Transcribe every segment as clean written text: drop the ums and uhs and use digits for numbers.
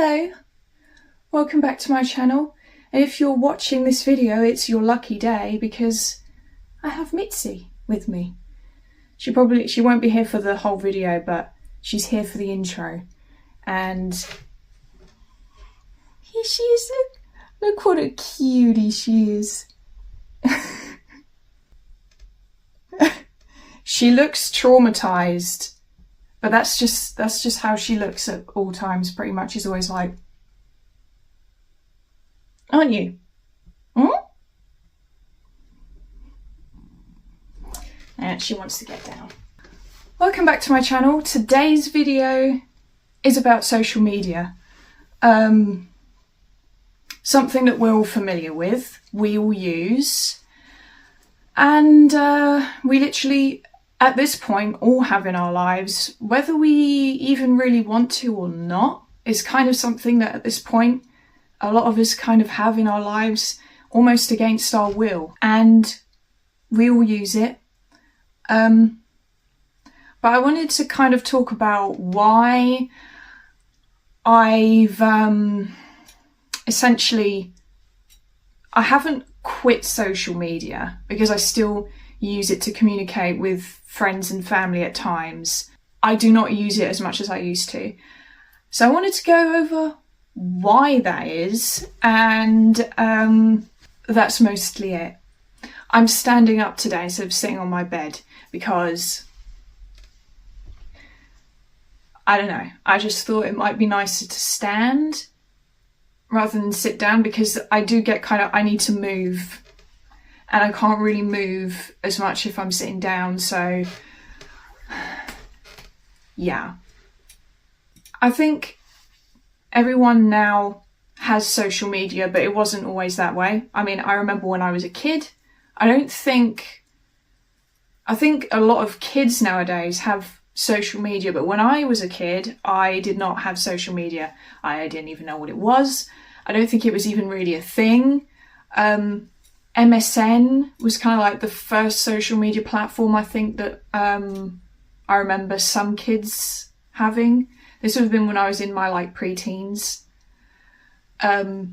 Hello, welcome back to my channel. And if you're watching this video, it's your lucky day because I have Mitzi with me. She won't be here for the whole video, but she's here for the intro. And here she is. Look what a cutie she is. She looks traumatized, but that's just how she looks at all times. Pretty much, she's always like, "Aren't you? And she wants to get down." Welcome back to my channel. Today's video is about social media. Something that we're all familiar with, we all use, and we literally, at this point, all have in our lives, whether we even really want to or not, is kind of something that at this point, a lot of us kind of have in our lives almost against our will, and we all use it. But I wanted to kind of talk about why I've essentially, I haven't quit social media because I still use it to communicate with friends and family at times. I do not use it as much as I used to. So I wanted to go over why that is, and that's mostly it. I'm standing up today instead of sitting on my bed because, I don't know, I just thought it might be nicer to stand rather than sit down, because I do get I need to move, and I can't really move as much if I'm sitting down, so yeah. I think everyone now has social media, but it wasn't always that way. I mean, I remember when I was a kid, I think a lot of kids nowadays have social media, but when I was a kid, I did not have social media. I didn't even know what it was. I don't think it was even really a thing. MSN was kind of like the first social media platform I think that I remember some kids having. This would have been when I was in my pre-teens. But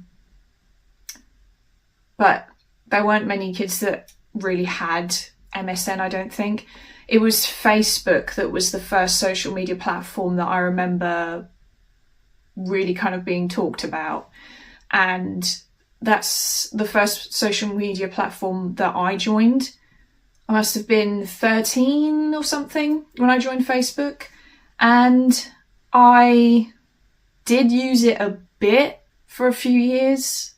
there weren't many kids that really had MSN, I don't think. It was Facebook that was the first social media platform that I remember really kind of being talked about. And that's the first social media platform that I joined. I must have been 13 or something when I joined Facebook. And I did use it a bit for a few years,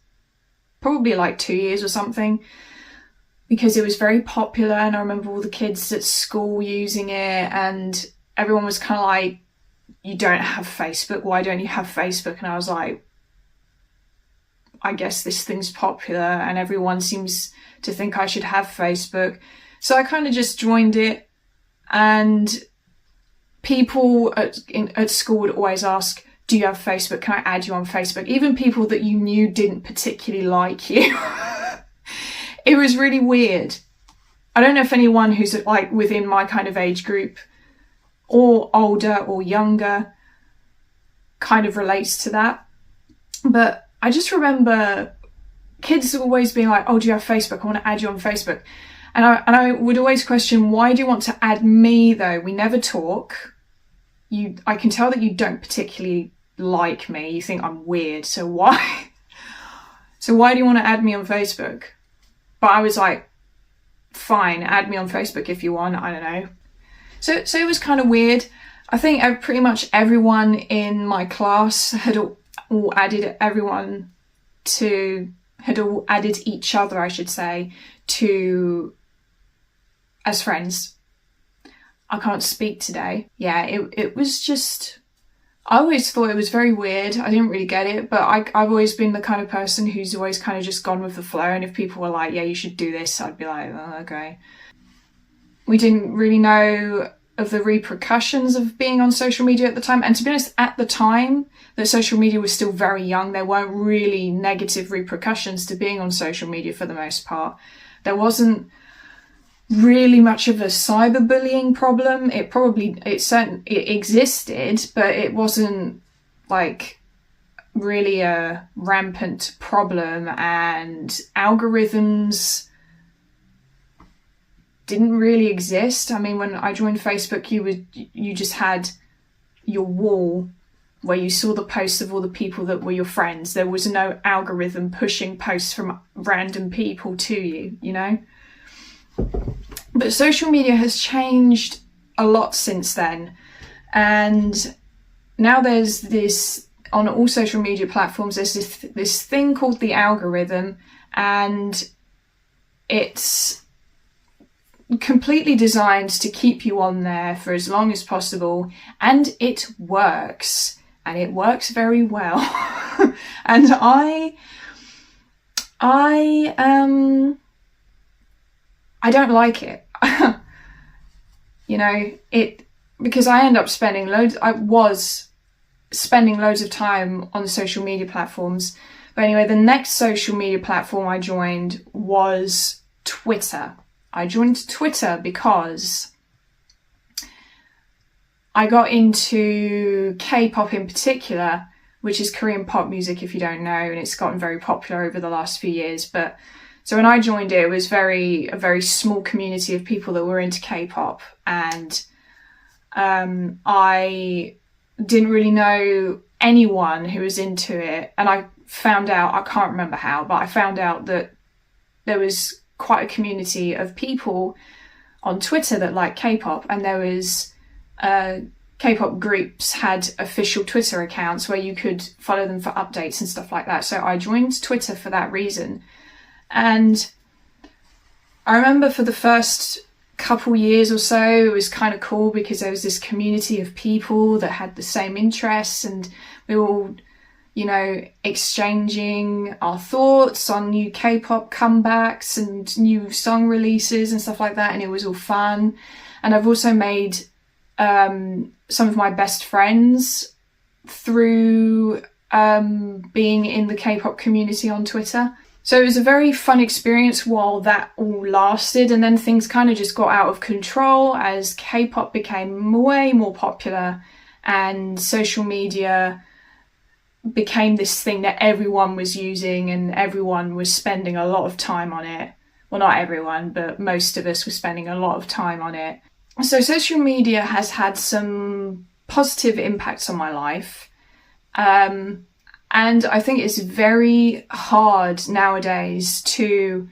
probably 2 years or something, because it was very popular, and I remember all the kids at school using it, and everyone was kind of like, "You don't have Facebook, why don't you have Facebook?" And I was like, I guess this thing's popular and everyone seems to think I should have Facebook. So I kind of just joined it, and people at school would always ask, "Do you have Facebook? Can I add you on Facebook?" Even people that you knew didn't particularly like you. It was really weird. I don't know if anyone who's within my kind of age group or older or younger kind of relates to that. But I just remember kids always being like, "Oh, do you have Facebook? I want to add you on Facebook." And I would always question, why do you want to add me though? We never talk. I can tell that you don't particularly like me. You think I'm weird. So why? So why do you want to add me on Facebook? But I was like, fine, add me on Facebook if you want. I don't know. So it was kind of weird. I think pretty much everyone in my class had all added each other, I should say, as friends. I can't speak today. Yeah, it was just, I always thought it was very weird. I didn't really get it, but I've always been the kind of person who's always kind of just gone with the flow, and if people were like, "Yeah, you should do this," I'd be like, "Oh, okay." We didn't really know of the repercussions of being on social media at the time, and to be honest, at the time that social media was still very young, there weren't really negative repercussions to being on social media for the most part. There wasn't really much of a cyberbullying problem. It existed, but it wasn't really a rampant problem, and algorithms didn't really exist. I mean, when I joined Facebook, you just had your wall where you saw the posts of all the people that were your friends. There was no algorithm pushing posts from random people to you, you know? But social media has changed a lot since then. And now there's this, on all social media platforms, there's this thing called the algorithm, and it's completely designed to keep you on there for as long as possible, and it works. And it works very well. And I don't like it. You know, because I end up I was spending loads of time on social media platforms. But anyway, the next social media platform I joined was Twitter. I joined Twitter because I got into K-pop in particular, which is Korean pop music, if you don't know, and it's gotten very popular over the last few years. But so when I joined it was a very small community of people that were into K-pop, and I didn't really know anyone who was into it. And I found out, I can't remember how, but I found out that there was quite a community of people on Twitter that like K-pop, and there was K-pop groups had official Twitter accounts where you could follow them for updates and stuff like that. So I joined Twitter for that reason. And I remember for the first couple years or so, it was kind of cool because there was this community of people that had the same interests, and we were all, you know, exchanging our thoughts on new K-pop comebacks and new song releases and stuff like that. And it was all fun. And I've also made some of my best friends through being in the K-pop community on Twitter. So it was a very fun experience while that all lasted, and then things kind of just got out of control as K-pop became way more popular and social media became this thing that everyone was using and everyone was spending a lot of time on it. Well, not everyone, but most of us were spending a lot of time on it. So social media has had some positive impacts on my life. And I think it's very hard nowadays to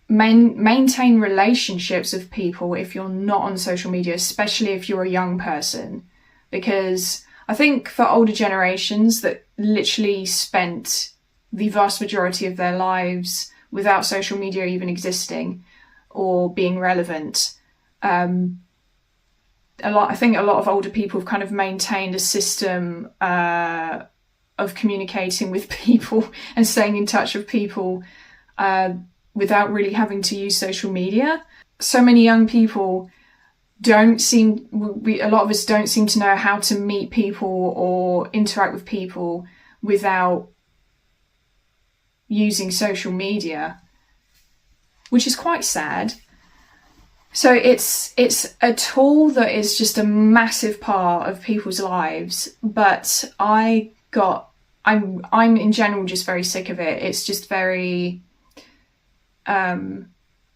maintain relationships with people if you're not on social media, especially if you're a young person. Because I think for older generations that literally spent the vast majority of their lives without social media even existing or being relevant, I think a lot of older people have kind of maintained a system of communicating with people and staying in touch with people without really having to use social media. So many young people a lot of us don't seem to know how to meet people or interact with people without using social media, which is quite sad. So it's a tool that is just a massive part of people's lives, but I'm in general just very sick of it. It's just very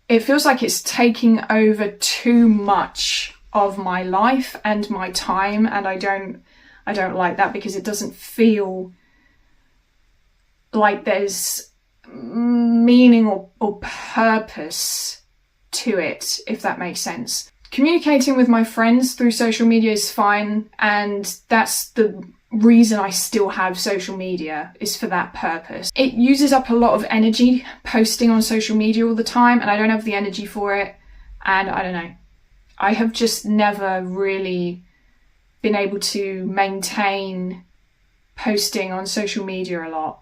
it feels like it's taking over too much of my life and my time, and I don't like that, because it doesn't feel like there's meaning or purpose to it, if that makes sense. Communicating with my friends through social media is fine, and that's the reason I still have social media, is for that purpose. It uses up a lot of energy posting on social media all the time, and I don't have the energy for it, and I don't know. I have just never really been able to maintain posting on social media a lot.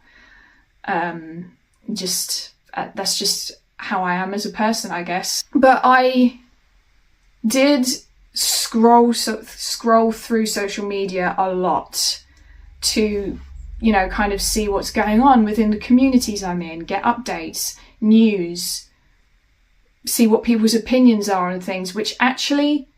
That's just how I am as a person, I guess. But I did scroll through social media a lot to, you know, kind of see what's going on within the communities I'm in, get updates, news, see what people's opinions are on things, which actually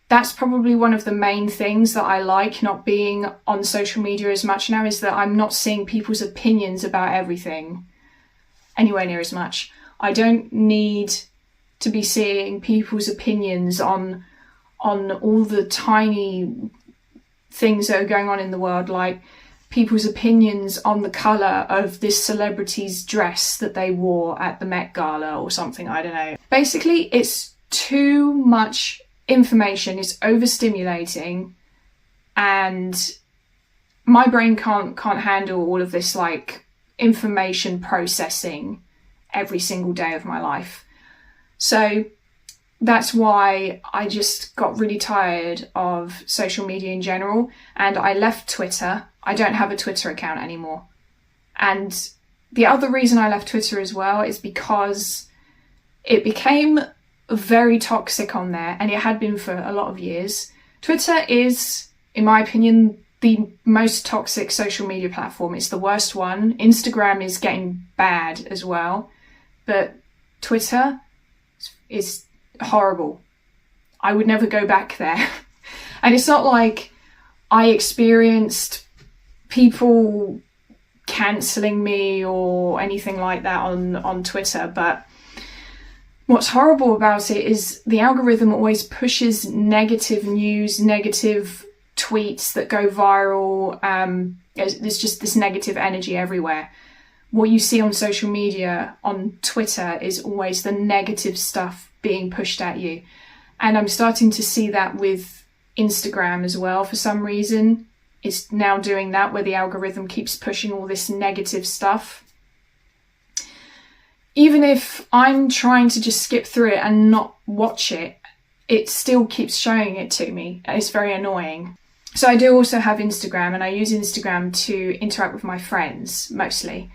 that's probably one of the main things that I like not being on social media as much now, is that I'm not seeing people's opinions about everything anywhere near as much. I don't need to be seeing people's opinions on all the tiny things that are going on in the world, like people's opinions on the colour of this celebrity's dress that they wore at the Met Gala or something, I don't know. Basically, it's too much information, it's overstimulating, and my brain can't handle all of this like information processing every single day of my life. So that's why I just got really tired of social media in general, and I left Twitter. I don't have a Twitter account anymore. And the other reason I left Twitter as well is because it became very toxic on there, and it had been for a lot of years. Twitter is, in my opinion, the most toxic social media platform. It's the worst one. Instagram is getting bad as well, but Twitter is horrible. I would never go back there. And it's not like I experienced people cancelling me or anything like that on Twitter, but what's horrible about it is the algorithm always pushes negative news, negative tweets that go viral. There's just this negative energy everywhere. What you see on social media, on Twitter, is always the negative stuff being pushed at you. And I'm starting to see that with Instagram as well. For some reason, it's now doing that, where the algorithm keeps pushing all this negative stuff. Even if I'm trying to just skip through it and not watch it, it still keeps showing it to me. It's very annoying. So I do also have Instagram, and I use Instagram to interact with my friends mostly,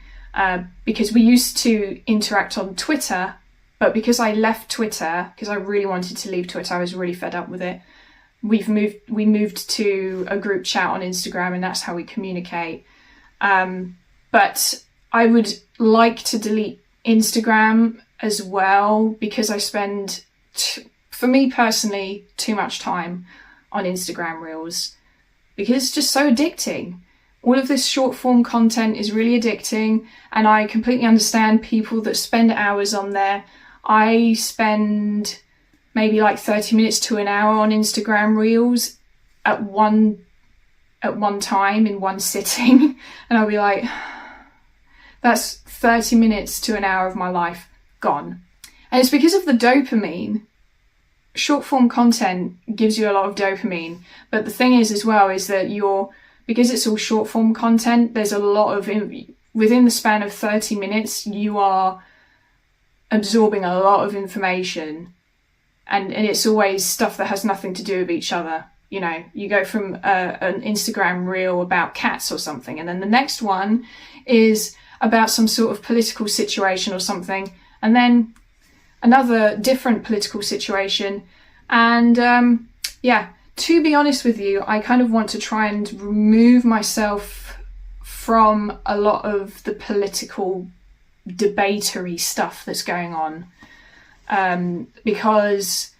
because we used to interact on Twitter, but because I left Twitter, because I really wanted to leave Twitter, I was really fed up with it. We moved to a group chat on Instagram, and that's how we communicate. But I would like to delete Instagram as well, because I spend, for me personally, too much time on Instagram Reels, because it's just so addicting. All of this short form content is really addicting, and I completely understand people that spend hours on there. I spend maybe like 30 minutes to an hour on Instagram Reels at one time in one sitting, and I'll be like, that's 30 minutes to an hour of my life gone. And it's because of the dopamine. Short form content gives you a lot of dopamine, but the thing is as well is that because it's all short form content, there's a lot of, within the span of 30 minutes, you are absorbing a lot of information, and it's always stuff that has nothing to do with each other. You know, you go from an Instagram reel about cats or something, and then the next one is about some sort of political situation or something, and then another different political situation. And to be honest with you, I kind of want to try and remove myself from a lot of the political debatory stuff that's going on, because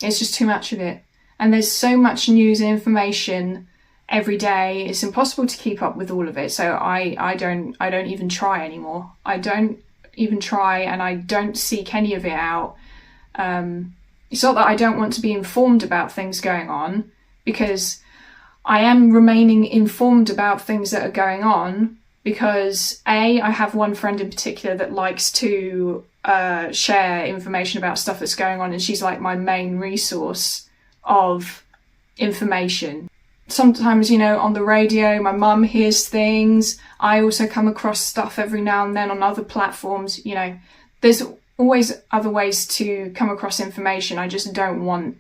it's just too much of it, and there's so much news and information every day. It's impossible to keep up with all of it, so I don't even try anymore. I don't even try, and I don't seek any of it out. It's not that I don't want to be informed about things going on, because I am remaining informed about things that are going on, because I have one friend in particular that likes to share information about stuff that's going on, and she's like my main resource of information. Sometimes, on the radio, my mum hears things. I also come across stuff every now and then on other platforms. There's always other ways to come across information. I just don't want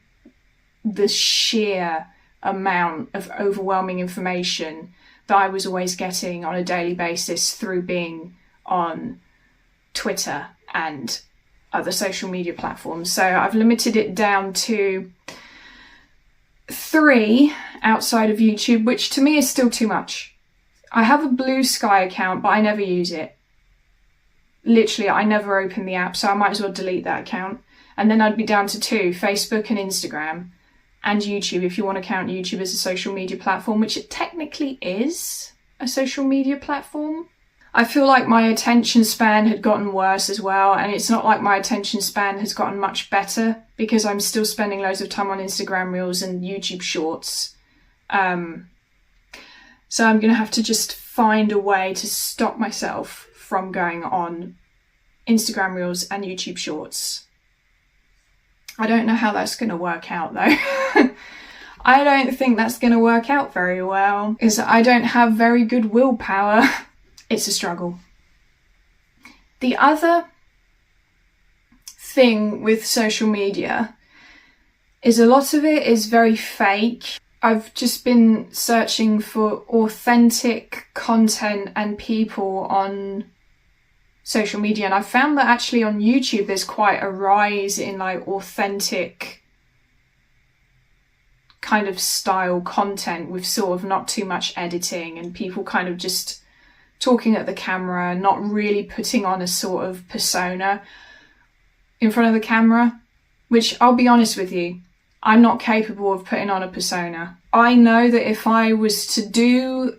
the sheer amount of overwhelming information that I was always getting on a daily basis through being on Twitter and other social media platforms. So I've limited it down to 3 outside of YouTube, which to me is still too much. I have a Blue Sky account, but I never use it. Literally, I never open the app, so I might as well delete that account. And then I'd be down to two: Facebook and Instagram, and YouTube, if you want to count YouTube as a social media platform, which it technically is a social media platform. I feel like my attention span had gotten worse as well, and it's not like my attention span has gotten much better, because I'm still spending loads of time on Instagram Reels and YouTube Shorts. So I'm going to have to just find a way to stop myself from going on Instagram Reels and YouTube Shorts. I don't know how that's going to work out though. I don't think that's going to work out very well, because I don't have very good willpower. It's a struggle. The other thing with social media is a lot of it is very fake. I've just been searching for authentic content and people on social media, and I found that actually on YouTube there's quite a rise in like authentic kind of style content with sort of not too much editing, and people kind of just talking at the camera, not really putting on a sort of persona in front of the camera, which I'll be honest with you, I'm not capable of putting on a persona. I know that if I was to do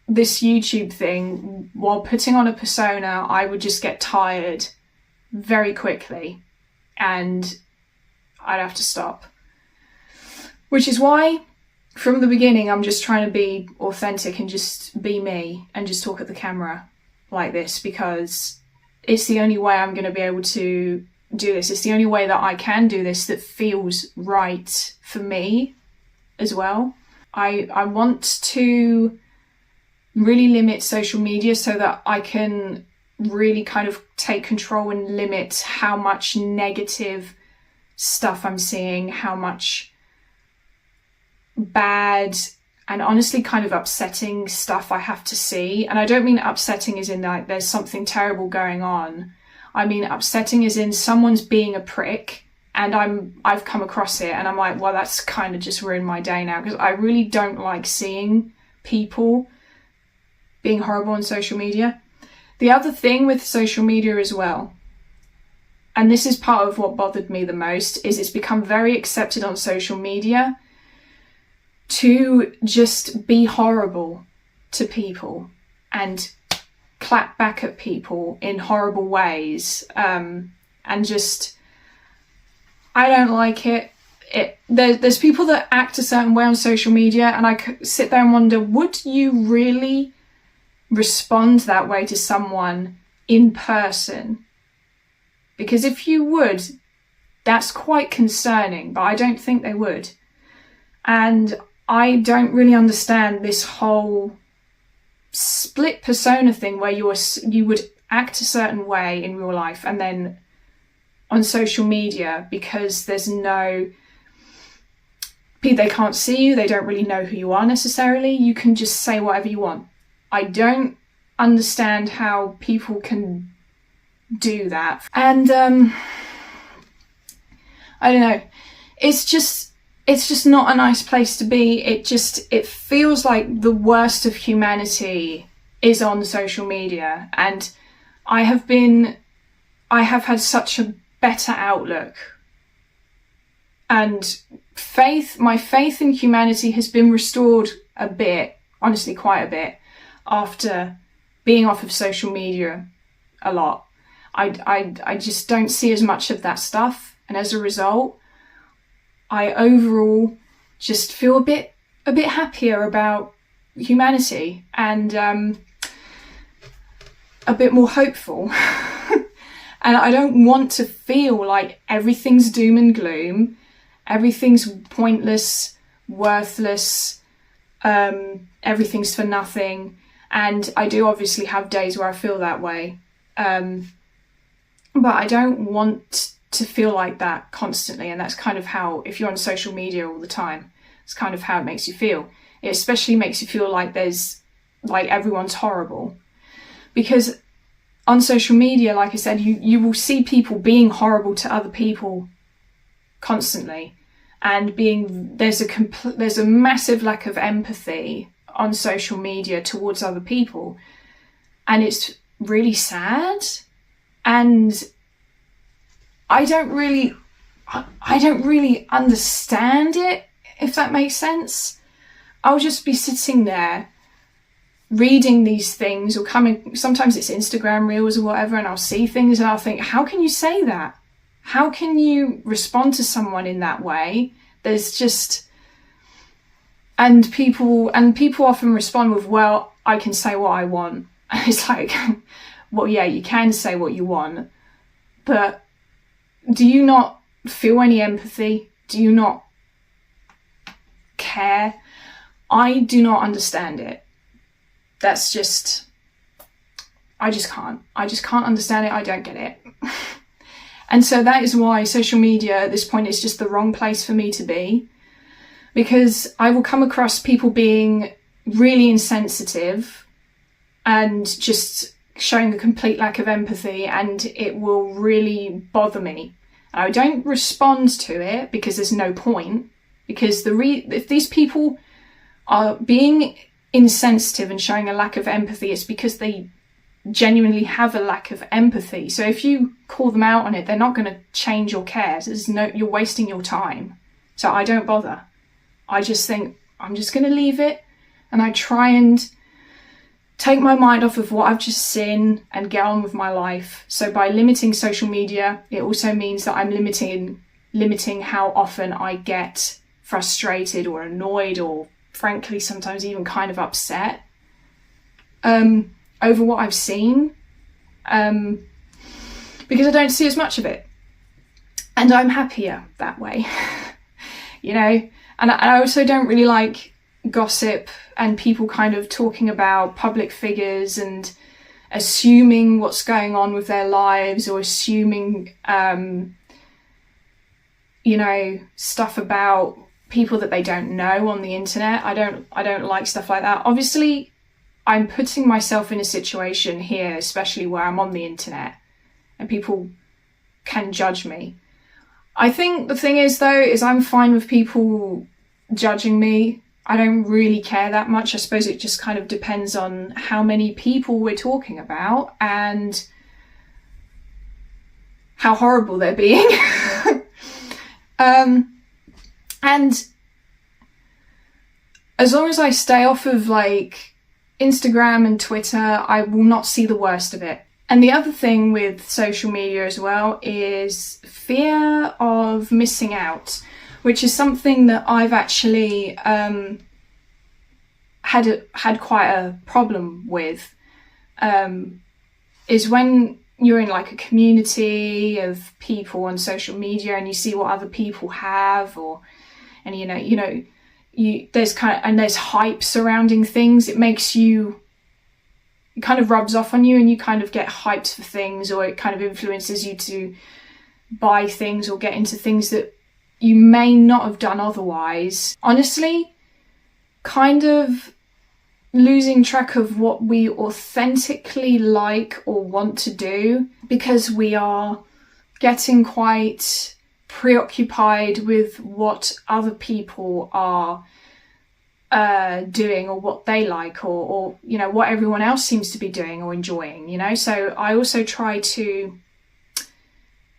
this YouTube thing while putting on a persona, I would just get tired very quickly and I'd have to stop. Which is why from the beginning I'm just trying to be authentic and just be me and just talk at the camera like this, because it's the only way I'm going to be able to do this. It's the only way that I can do this that feels right for me as well. I want to really limit social media so that I can really kind of take control and limit how much negative stuff I'm seeing, how much bad and honestly kind of upsetting stuff I have to see. And I don't mean upsetting as in like there's something terrible going on. I mean upsetting as in someone's being a prick and I've come across it and I'm like, well, that's kind of just ruined my day now, because I really don't like seeing people being horrible on social media. The other thing with social media as well, and this is part of what bothered me the most, is it's become very accepted on social media to just be horrible to people and clap back at people in horrible ways, and just, I don't like it. There's people that act a certain way on social media, and I sit there and wonder, would you really respond that way to someone in person? Because if you would, that's quite concerning, but I don't think they would. And I don't really understand this whole split persona thing where you would act a certain way in real life and then on social media, because there's no, they can't see you, they don't really know who you are necessarily, you can just say whatever you want. I don't understand how people can do that. And I don't know, it's just not a nice place to be. It feels like the worst of humanity is on social media, and I have had such a better outlook, and my faith in humanity has been restored a bit, honestly quite a bit, after being off of social media a lot. I just don't see as much of that stuff, and as a result I overall just feel a bit happier about humanity and a bit more hopeful. And I don't want to feel like everything's doom and gloom, everything's pointless, worthless, everything's for nothing. And I do obviously have days where I feel that way, but I don't want to feel like that constantly. And that's kind of how, if you're on social media all the time, it's kind of how it makes you feel. It especially makes you feel like everyone's horrible, because on social media, like I said, you will see people being horrible to other people constantly, and there's a massive lack of empathy on social media towards other people, and it's really sad. And I don't really I don't really understand it, if that makes sense. I'll just be sitting there reading these things, or sometimes it's Instagram reels or whatever, and I'll see things and I'll think, how can you say that? How can you respond to someone in that way? There's just, and people often respond with, well, I can say what I want. And it's like, well, yeah, you can say what you want, but do you not feel any empathy? Do you not care? I do not understand it. That's just, I just can't understand it. I don't get it. And so that is why social media at this point is just the wrong place for me to be, because I will come across people being really insensitive and just showing a complete lack of empathy, and it will really bother me. And I don't respond to it because there's no point, because if these people are being insensitive and showing a lack of empathy, it's because they genuinely have a lack of empathy. So if you call them out on it, they're not going to change or care. You're wasting your time. So I don't bother. I just think I'm just going to leave it, and I try and take my mind off of what I've just seen and get on with my life. So by limiting social media, it also means that I'm limiting how often I get frustrated or annoyed, or frankly sometimes even kind of upset over what I've seen, because I don't see as much of it, and I'm happier that way. You know, and I also don't really like gossip and people kind of talking about public figures and assuming what's going on with their lives, or assuming you know, stuff about people that they don't know on the internet. I don't like stuff like that. Obviously, I'm putting myself in a situation here, especially where I'm on the internet and people can judge me. I think the thing is, though, is I'm fine with people judging me. I don't really care that much. I suppose it just kind of depends on how many people we're talking about and how horrible they're being. And as long as I stay off of like Instagram and Twitter, I will not see the worst of it. And the other thing with social media as well is fear of missing out, which is something that I've actually had quite a problem with, is when you're in like a community of people on social media and you see what other people have, and there's hype surrounding things. It kind of rubs off on you, and you kind of get hyped for things, or it kind of influences you to buy things or get into things that you may not have done otherwise. Honestly, kind of losing track of what we authentically like or want to do, because we are getting quite preoccupied with what other people are doing, or what they like, or you know, what everyone else seems to be doing or enjoying, you know. So I also try to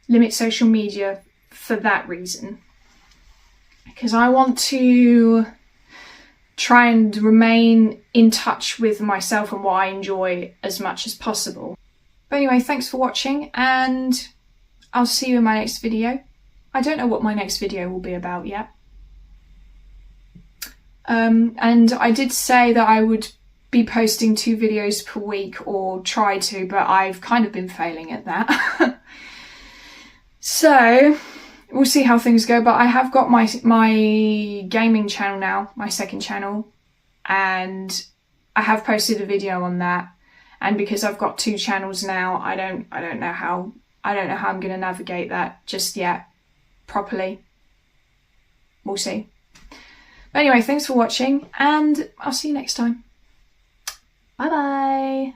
limit social media for that reason, because I want to try and remain in touch with myself and what I enjoy as much as possible. But anyway, thanks for watching, and I'll see you in my next video. I don't know what my next video will be about yet. And I did say that I would be posting 2 videos per week, or try to, but I've kind of been failing at that. So we'll see how things go, but I have got my gaming channel now, my second channel, and I have posted a video on that. And because I've got 2 channels now, I don't know how I'm going to navigate that just yet properly. We'll see. But anyway, thanks for watching, and I'll see you next time. Bye bye.